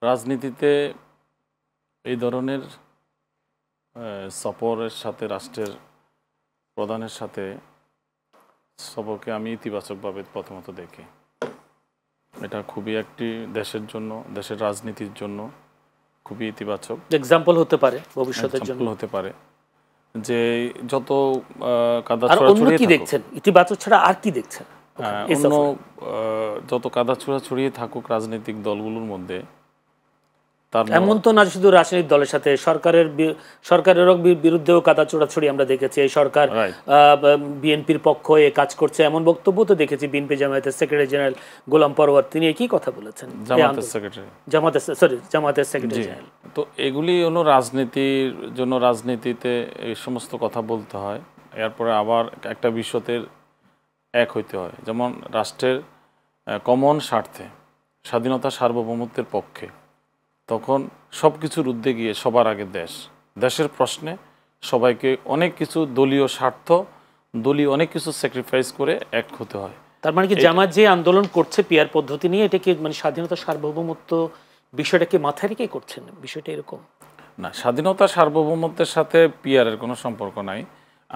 রাজনীতিতে এই ধরনের সফরের সাথে রাষ্ট্রের প্রধানের সাথে সফরকে আমি ইতিবাচকভাবে প্রথমত দেখি। এটা খুবই একটি দেশের জন্য, দেশের রাজনীতির জন্য খুবই ইতিবাচক এক্সাম্পল হতে পারে ভবিষ্যতের জন্য, হতে পারে যে যত কাদা ছড়াছড়ি কি দেখছেন, ইতিবাচক ছাড়া আর কি দেখছেন? অন্য যত কাদা ছড়িয়ে থাকুক রাজনৈতিক দলগুলোর মধ্যে, এমন তো না শুধু রাজনৈতিক দলের সাথে সরকারের বিরুদ্ধেও কাদা ছোড়াছড়ি আমরা দেখেছি। এই সরকার বিএনপির পক্ষ হয়ে কাজ করছে এমন বক্তব্য তো দেখেছি বিএনপি জামায়াতের সেক্রেটারি জেনারেল গোলাম পরওয়ার, তিনি একই কথা বলেছেন। জামায়াতের সেক্রেটারি জেনারেল। তো এগুলি হলো রাজনীতির জন্য, রাজনীতিতে এই সমস্ত কথা বলতে হয়, এরপরে আবার একটা বিষয়তে এক হইতে হয়। যেমন রাষ্ট্রের কমন স্বার্থে, স্বাধীনতা সার্বভৌমত্বের পক্ষে, তখন সব কিছুর ঊর্ধ্বে গিয়ে সবার আগে দেশের প্রশ্নে সবাইকে অনেক কিছু দলীয় স্বার্থ, দলীয় অনেক কিছু স্যাক্রিফাইস করে এক হতে হয়। তার মানে কি জামাত যে আন্দোলন করছে পিআর পদ্ধতি নিয়ে, এটা কি মানে স্বাধীনতা সার্বভৌমত্ব বিষয়টাকে মাথায় রেখে করছেন? বিষয়টা এরকম না, স্বাধীনতা সার্বভৌমত্বের সাথে পিআরের কোনো সম্পর্ক নাই।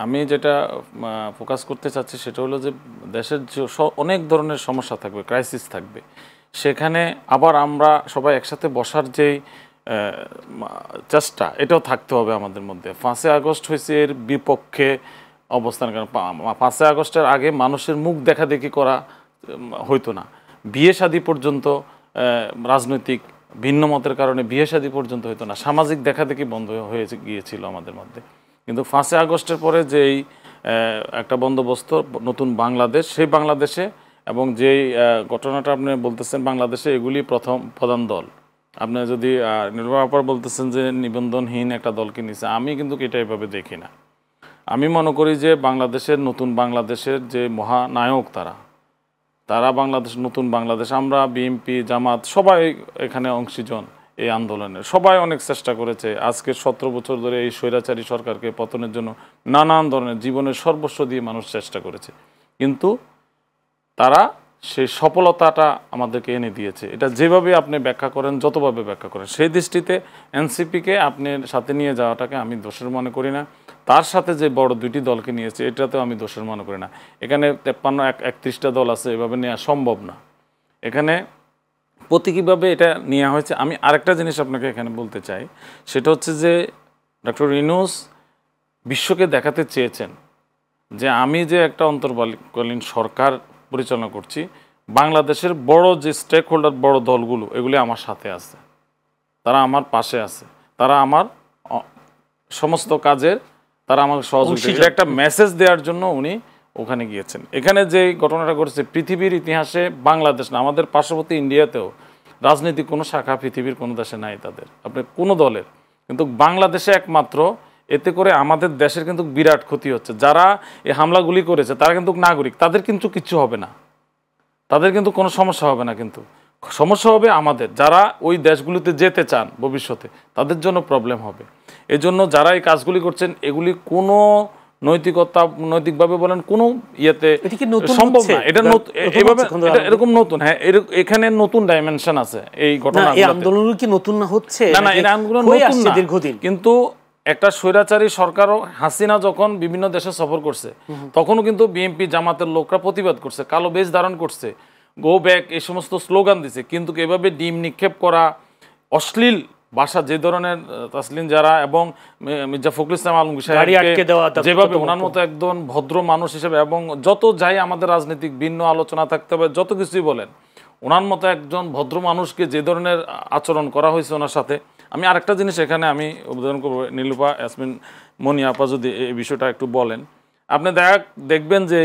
আমি যেটা ফোকাস করতে চাচ্ছি সেটা হলো যে দেশের যে অনেক ধরনের সমস্যা থাকবে, ক্রাইসিস থাকবে, সেখানে আবার আমরা সবাই একসাথে বসার যেই চেষ্টা, এটাও থাকতে হবে আমাদের মধ্যে। 5ই আগস্ট হয়েছে এর বিপক্ষে অবস্থান, কারণ 5ই আগস্টের আগে মানুষের মুখ দেখাদেখি করা হইতো না, বিয়ে শাদী পর্যন্ত রাজনৈতিক ভিন্ন মতের কারণে বিয়ে শাদী পর্যন্ত হইতো না, সামাজিক দেখাদেখি বন্ধ হয়ে গিয়েছিল আমাদের মধ্যে। কিন্তু 5ই আগস্টের পরে যেই একটা বন্দোবস্ত, নতুন বাংলাদেশ, সেই বাংলাদেশে এবং যেই ঘটনাটা আপনি বলতেছেন বাংলাদেশে, এগুলি প্রধান দল। আপনি যদি নির্বাচন বলতেছেন যে নিবন্ধনহীন একটা দলকে নিছে, আমি কিন্তু এটা এভাবে দেখি না। আমি মনে করি যে বাংলাদেশের, নতুন বাংলাদেশের যে মহানায়ক তারা বাংলাদেশ, নতুন বাংলাদেশ, আমরা বিএনপি জামাত সবাই এখানে অংশীজন এই আন্দোলনের, সবাই অনেক চেষ্টা করেছে। আজকে 17 বছর ধরে এই স্বৈরাচারী সরকারকে পতনের জন্য নানান ধরনের জীবনের সর্বস্ব দিয়ে মানুষ চেষ্টা করেছে, কিন্তু তারা সেই সফলতাটা আমাদেরকে এনে দিয়েছে। এটা যেভাবে আপনি ব্যাখ্যা করেন, যতভাবে ব্যাখ্যা করেন, সেই দৃষ্টিতে এনসিপিকে আপনি সাথে নিয়ে যাওয়াটাকে আমি দোষের মনে করি না। তার সাথে যে বড় দুইটি দলকে নিয়েছে, এটাতেও আমি দোষের মনে করি না। এখানে 53-31টা দল আছে, এভাবে নেওয়া সম্ভব না। এখানে প্রতীকীভাবে এটা নেওয়া হয়েছে। আমি আরেকটা জিনিস আপনাকে এখানে বলতে চাই, সেটা হচ্ছে যে ডক্টর ইউনূস বিশ্বকে দেখাতে চেয়েছেন যে আমি যে একটা অন্তর্বর্তীকালীন সরকার পরিচালনা করছি, বাংলাদেশের বড় যে স্টেক হোল্ডার, বড় দলগুলো, এগুলি আমার সাথে আছে, তারা আমার পাশে আছে, তারা আমার সমস্ত কাজের, তারা আমাকে সহযোগিতা। এটা একটা মেসেজ দেওয়ার জন্য উনি ওখানে গিয়েছেন। এখানে যে ঘটনাটা ঘটেছে, পৃথিবীর ইতিহাসে বাংলাদেশ না, আমাদের পার্শ্ববর্তী ইন্ডিয়াতেও রাজনীতি কোনো শাখা পৃথিবীর কোনো দেশে নাই তাদের, আপনি কোনো দলের, কিন্তু বাংলাদেশে একমাত্র। এতে করে আমাদের দেশের কিন্তু বিরাট ক্ষতি হচ্ছে। যারা এই হামলাগুলি করেছে তারা কিন্তু নাগরিক, তাদের কিন্তু কিচ্ছু হবে না, তাদের কিন্তু কোনো সমস্যা হবে না, কিন্তু সমস্যা হবে আমাদের, যারা ওই দেশগুলিতে যেতে চান ভবিষ্যতে, তাদের জন্য প্রবলেম হবে। এজন্য যারা এই কাজগুলি করছেন, এগুলি কোনো নৈতিকভাবে বলেন কোনো ইয়েতে সম্ভব না। এটা এভাবে এরকম নতুন, হ্যাঁ, এখানে নতুন ডাইমেনশন আছে এই ঘটনা। আন্দোলন কি নতুন না হচ্ছে না, এটা আন্দোলন নতুন না, কিন্তু একটা স্বৈরাচারী সরকারও, হাসিনা যখন বিভিন্ন দেশে সফর করছে, তখনও কিন্তু বিএনপি জামাতের লোকরা প্রতিবাদ করছে, কালো বেশ ধারণ করছে, গো ব্যাক, এই সমস্ত স্লোগান দিছে। কিন্তু এভাবে ডিম নিক্ষেপ করা, অশ্লীল ভাষা, যে ধরনের তাসলিম যারা এবং মির্জা ফখরুল ইসলাম আলমগীর সাহেবকে যেভাবে ওনার মতো একদম ভদ্র মানুষ হিসেবে, এবং যত যাই আমাদের রাজনৈতিক ভিন্ন আলোচনা থাকতে হবে, যত কিছুই বলেন, ওনার মতো একজন ভদ্র মানুষকে যে ধরনের আচরণ করা হয়েছে ওনার সাথে। আমি আরেকটা জিনিস এখানে আমি উদাহরণ করবো, নীলুফা ইয়াসমিন মনি আপা যদি এই বিষয়টা একটু বলেন। আপনি দেখবেন যে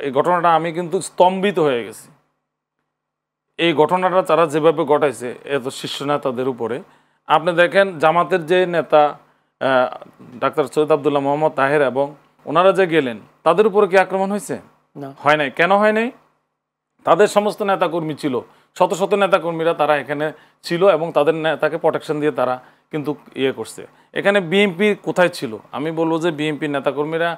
এই ঘটনাটা আমি কিন্তু স্তম্ভিত হয়ে গেছি। এই ঘটনাটা তারা যেভাবে ঘটাইছে এত শীর্ষ নেতাদের উপরে, আপনি দেখেন জামাতের যে নেতা ডাক্তার সৈয়দ আবদুল্লাহ মোহাম্মদ তাহের এবং ওনারা যে গেলেন, তাদের উপরে কি আক্রমণ হয়েছে? হয় নাই। কেন হয় নাই? তাদের সমস্ত নেতাকর্মী ছিল, শত শত নেতাকর্মীরা তারা এখানে ছিল এবং তাদের নেতাকে প্রোটেকশন দিয়ে তারা কিন্তু করছে। এখানে বিএনপি কোথায় ছিল? আমি বলবো যে বিএনপির নেতাকর্মীরা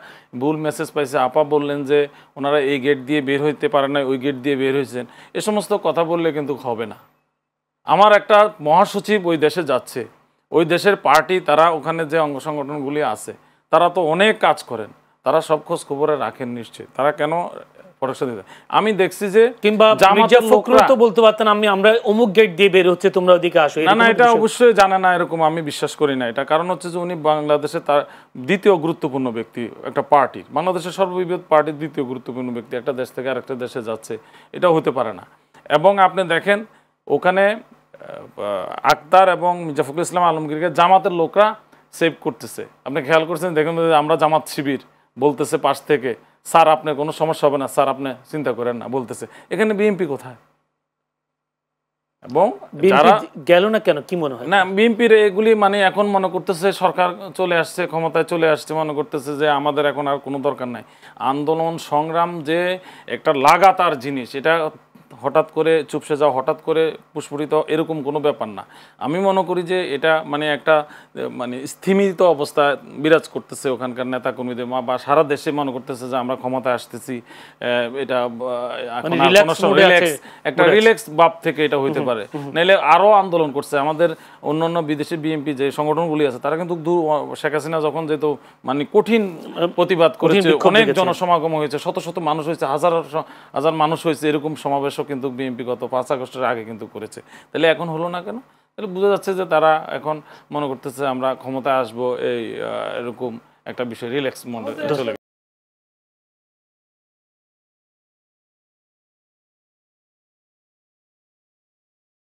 ভুল মেসেজ পাইছে। আপা বললেন যে ওনারা এই গেট দিয়ে বের হইতে পারে না, ওই গেট দিয়ে বের হয়েছেন, এ সমস্ত কথা বললে কিন্তু হবে না। আমার একটা মহাসচিব ওই দেশে যাচ্ছে, ওই দেশের পার্টি তারা ওখানে যে অঙ্গ সংগঠনগুলি আছে তারা তো অনেক কাজ করেন, তারা সব খোঁজ খবরে রাখেন নিশ্চয়ই, তারা কেন প্রোটেকশন দিতে? আমি দেখছি যে কিংবা মির্জা ফখরুল তো বলতে পারতেন আমরা অমুক গেট দিয়ে বের হচ্ছে, তোমরা ওদিকে আসো। না, এটা অবশ্যই জানে না, এরকম আমি বিশ্বাস করি না। এটা কারণ হচ্ছে যে উনি বাংলাদেশে তার দ্বিতীয় গুরুত্বপূর্ণ ব্যক্তি, একটা পার্টির, বাংলাদেশের সর্ববৃহৎ পার্টির দ্বিতীয় গুরুত্বপূর্ণ ব্যক্তি একটা দেশ থেকে আরেকটা দেশে যাচ্ছে, এটা হতে পারে না। এবং আপনি দেখেন ওখানে আক্তার এবং মির্জা ফখরুল ইসলাম আলমগীরকে জামাতের লোকরা সেভ করতেছে। আপনি খেয়াল করছেন, দেখুন আমরা জামাত শিবির বলতেছে পাশ থেকে, স্যার আপনার কোনো সমস্যা হবে না, স্যার আপনি চিন্তা করেন না বলতেছে। এখানে বিএনপি কোথায়? এবং যারা গেল না কেন, কি মনে হয়? না, বিএনপির এগুলি মানে এখন মনে করতেছে সরকার চলে আসছে, ক্ষমতায় চলে আসছে, মনে করতেছে যে আমাদের এখন আর কোনো দরকার নাই। আন্দোলন সংগ্রাম যে একটা লাগাতার জিনিস, এটা হঠাৎ করে চুপসে যাওয়া, হঠাৎ করে পুষ্পরিত এরকম কোনো ব্যাপার না। আমি মনে করি যে এটা মানে একটা মানে স্থিমিত অবস্থা বিরাজ করতেছে ওখানকার নেতাকর্মীদের, বা সারা দেশে মনে করতেছে যে আমরা ক্ষমতায় আসতেছি, এটা একটা রিল্যাক্স ভাব থেকে এটা হইতে পারে। নাইলে আরও আন্দোলন করছে আমাদের অন্যান্য বিদেশি বিএনপি যে সংগঠনগুলি আছে, তারা কিন্তু শেখ হাসিনা যখন যেহেতু মানে কঠিন প্রতিবাদ করেছে, অনেক জনসমাগম হয়েছে, শত শত মানুষ হয়েছে, হাজার হাজার মানুষ হয়েছে, এরকম সমাবেশও কিন্তু বিএনপি গত 5 আগস্টের আগে কিন্তু করেছে। তাহলে এখন হলো না কেন? তাহলে বোঝা যাচ্ছে যে তারা এখন মনে করতেছে আমরা ক্ষমতায় আসবো, এই এরকম একটা বিষয় রিল্যাক্স মনে চলে